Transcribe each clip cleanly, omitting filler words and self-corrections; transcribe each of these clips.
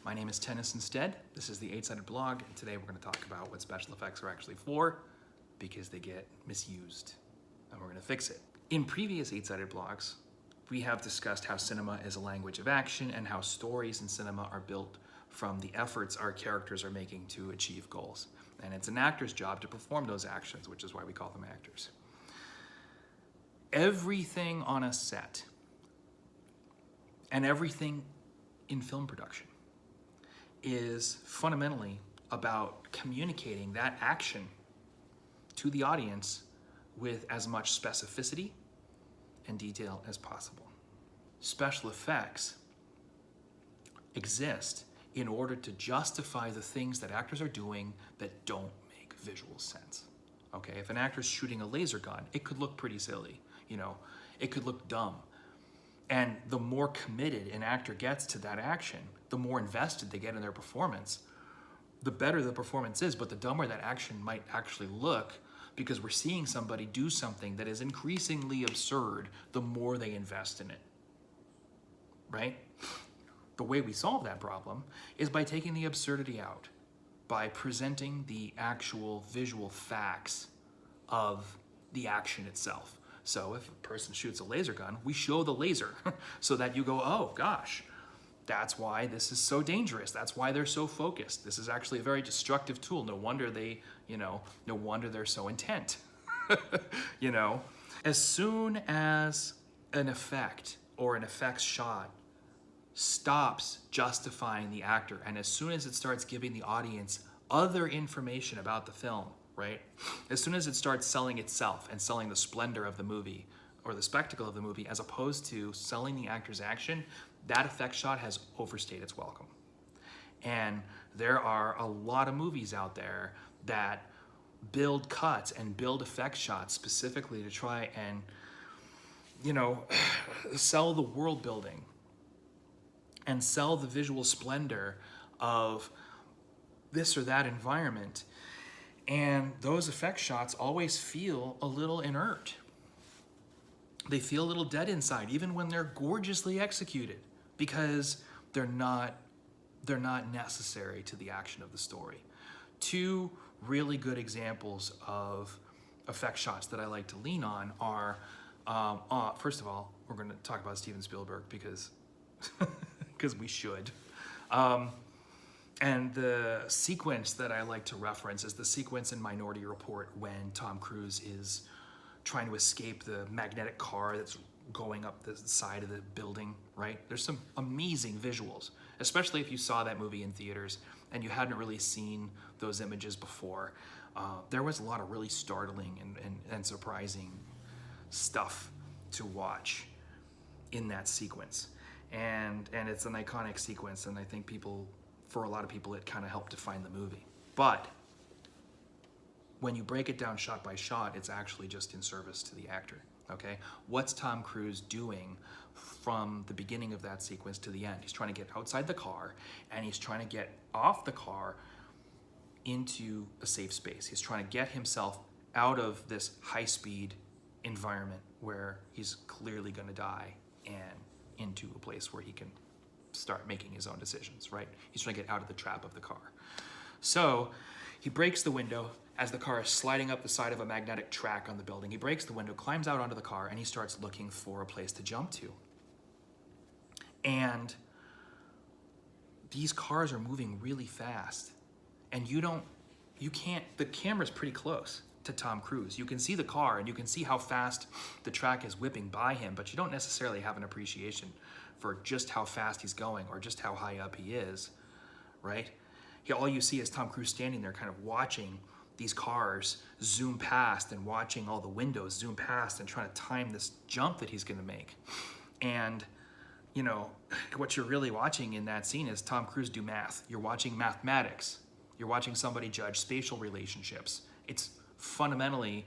My name is Tennyson Stead. This is the 8-Sided Blog, and today we're going to talk about what special effects are actually for, because they get misused, and we're going to fix it. In previous 8-Sided Blogs, we have discussed how cinema is a language of action and how stories in cinema are built from the efforts our characters are making to achieve goals. And it's an actor's job to perform those actions, which is why we call them actors. Everything on a set and everything in film production is fundamentally about communicating that action to the audience with as much specificity and detail as possible. Special effects exist in order to justify the things that actors are doing that don't make visual sense. Okay, if an actor's shooting a laser gun, it could look pretty silly, it could look dumb. And the more committed an actor gets to that action, the more invested they get in their performance, the better the performance is, but the dumber that action might actually look, because we're seeing somebody do something that is increasingly absurd the more they invest in it, right? The way we solve that problem is by taking the absurdity out, by presenting the actual visual facts of the action itself. So if a person shoots a laser gun, we show the laser so that you go, oh gosh, that's why this is so dangerous. That's why they're so focused. This is actually a very destructive tool. No wonder no wonder they're so intent. As soon as an effect or an effects shot stops justifying the actor, and as soon as it starts giving the audience other information about the film, right? As soon as it starts selling itself and selling the splendor of the movie or the spectacle of the movie as opposed to selling the actor's action, that effect shot has overstayed its welcome. And there are a lot of movies out there that build cuts and build effect shots specifically to try and, sell the world building and sell the visual splendor of this or that environment. And those effect shots always feel a little inert. They feel a little dead inside, even when they're gorgeously executed, because they're not necessary to the action of the story. Two really good examples of effect shots that I like to lean on are, first of all, we're going to talk about Steven Spielberg because we should. And the sequence that I like to reference is the sequence in Minority Report when Tom Cruise is trying to escape the magnetic car that's going up the side of the building, right? There's some amazing visuals, especially if you saw that movie in theaters and you hadn't really seen those images before. There was a lot of really startling and surprising stuff to watch in that sequence. And it's an iconic sequence, and I think for a lot of people, it kind of helped define the movie. But when you break it down shot by shot, it's actually just in service to the actor, okay? What's Tom Cruise doing from the beginning of that sequence to the end? He's trying to get outside the car, and he's trying to get off the car into a safe space. He's trying to get himself out of this high-speed environment where he's clearly gonna die and into a place where he can start making his own decisions, right? He's trying to get out of the trap of the car. So he breaks the window as the car is sliding up the side of a magnetic track on the building. He breaks the window, climbs out onto the car, and he starts looking for a place to jump to. And these cars are moving really fast. And the camera's pretty close to Tom Cruise. You can see the car and you can see how fast the track is whipping by him, but you don't necessarily have an appreciation for just how fast he's going or just how high up he is, right? All you see is Tom Cruise standing there kind of watching these cars zoom past and watching all the windows zoom past and trying to time this jump that he's gonna make. And what you're really watching in that scene is Tom Cruise do math. You're watching mathematics. You're watching somebody judge spatial relationships. It's fundamentally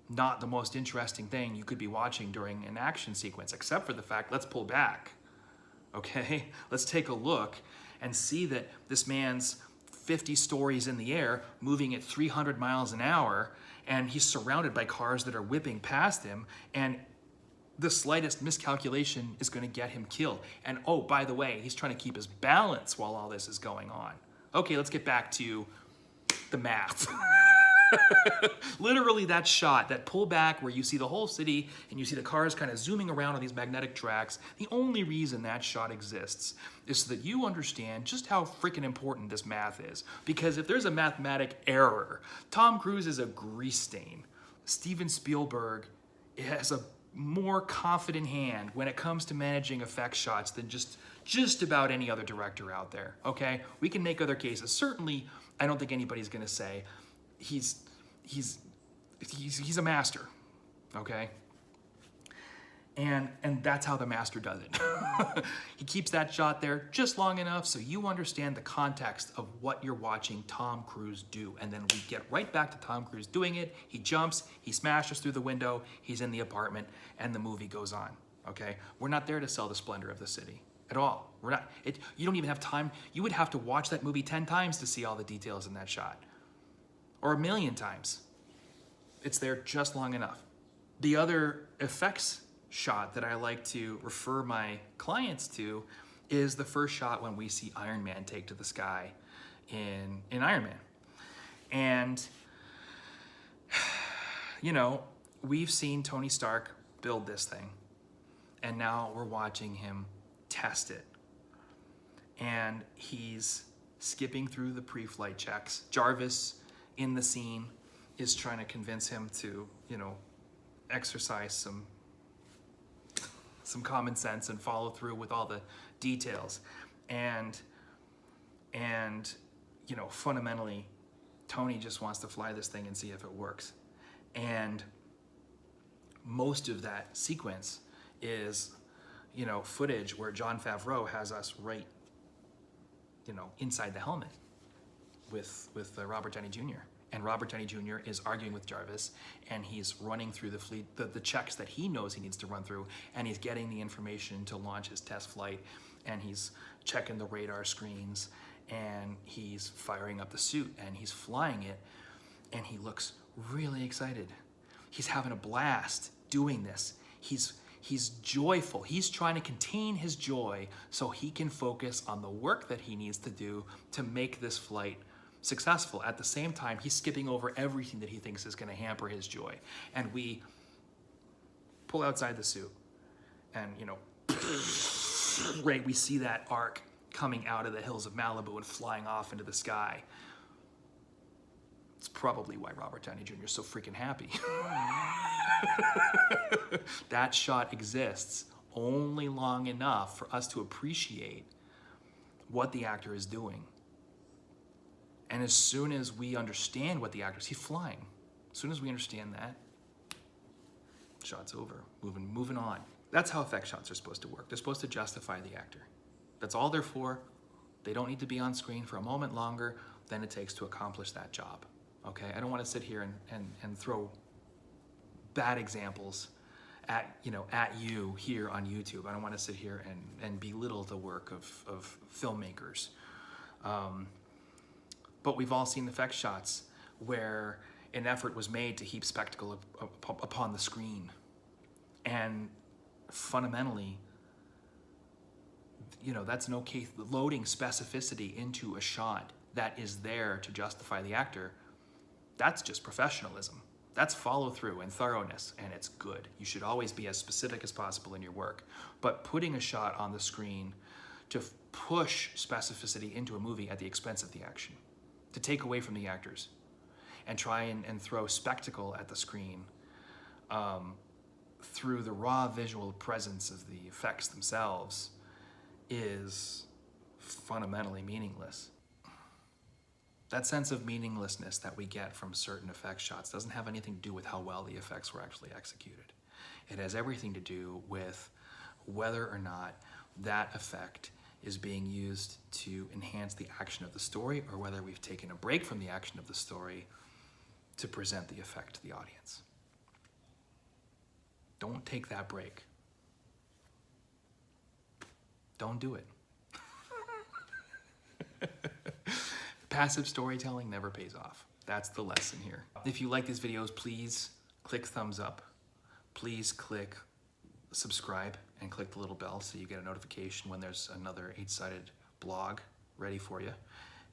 not the most interesting thing you could be watching during an action sequence, except for the fact, let's pull back, okay? Let's take a look and see that this man's 50 stories in the air, moving at 300 miles an hour, and he's surrounded by cars that are whipping past him, and the slightest miscalculation is going to get him killed. And oh, by the way, he's trying to keep his balance while all this is going on. Okay, let's get back to the math. Literally that shot, that pullback where you see the whole city and you see the cars kind of zooming around on these magnetic tracks, the only reason that shot exists is so that you understand just how freaking important this math is. Because if there's a mathematic error, Tom Cruise is a grease stain. Steven Spielberg has a more confident hand when it comes to managing effect shots than just about any other director out there, okay? We can make other cases. Certainly, I don't think anybody's gonna say he's a master, okay? And that's how the master does it. He keeps that shot there just long enough so you understand the context of what you're watching Tom Cruise do. And then we get right back to Tom Cruise doing it. He jumps, he smashes through the window, he's in the apartment, and the movie goes on, okay? We're not there to sell the splendor of the city at all. We're not, you don't even have time. You would have to watch that movie 10 times to see all the details in that shot. Or 1,000,000 times. It's there just long enough. The other effects shot that I like to refer my clients to is the first shot when we see Iron Man take to the sky in Iron Man. And, you know, we've seen Tony Stark build this thing, and now we're watching him test it. And he's skipping through the pre-flight checks. Jarvis in the scene is trying to convince him to, you know, exercise some common sense and follow through with all the details. And you know, fundamentally, Tony just wants to fly this thing and see if it works. And most of that sequence is, you know, footage where Jon Favreau has us right, you know, inside the helmet with Robert Downey Jr. And Robert Downey Jr. is arguing with Jarvis, and he's running through the checks that he knows he needs to run through, and he's getting the information to launch his test flight, and he's checking the radar screens, and he's firing up the suit, and he's flying it, and he looks really excited. He's having a blast doing this. He's joyful. He's trying to contain his joy so he can focus on the work that he needs to do to make this flight successful. At the same time, he's skipping over everything that he thinks is going to hamper his joy. And we pull outside the suit, and, you know, right, we see that arc coming out of the hills of Malibu and flying off into the sky. It's probably why Robert Downey Jr. is so freaking happy. That shot exists only long enough for us to appreciate what the actor is doing. And as soon as we understand what the actor is, he's flying. As soon as we understand that, shot's over, moving on. That's how effect shots are supposed to work. They're supposed to justify the actor. That's all they're for. They don't need to be on screen for a moment longer than it takes to accomplish that job. Okay, I don't want to sit here and throw bad examples at you here on YouTube. I don't want to sit here and belittle the work of filmmakers. But we've all seen effect shots where an effort was made to heap spectacle upon the screen. And fundamentally, you know, that's no case. Loading specificity into a shot that is there to justify the actor, that's just professionalism. That's follow through and thoroughness, and it's good. You should always be as specific as possible in your work. But putting a shot on the screen to push specificity into a movie at the expense of the action, to take away from the actors, and try and throw spectacle at the screen through the raw visual presence of the effects themselves, is fundamentally meaningless. That sense of meaninglessness that we get from certain effect shots doesn't have anything to do with how well the effects were actually executed. It has everything to do with whether or not that effect is being used to enhance the action of the story, or whether we've taken a break from the action of the story to present the effect to the audience. Don't take that break. Don't do it. Passive storytelling never pays off. That's the lesson here. If you like these videos, please click thumbs up. Please click subscribe and click the little bell so you get a notification when there's another 8-sided blog ready for you.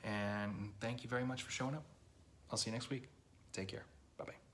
And thank you very much for showing up. I'll see you next week. Take care. Bye-bye.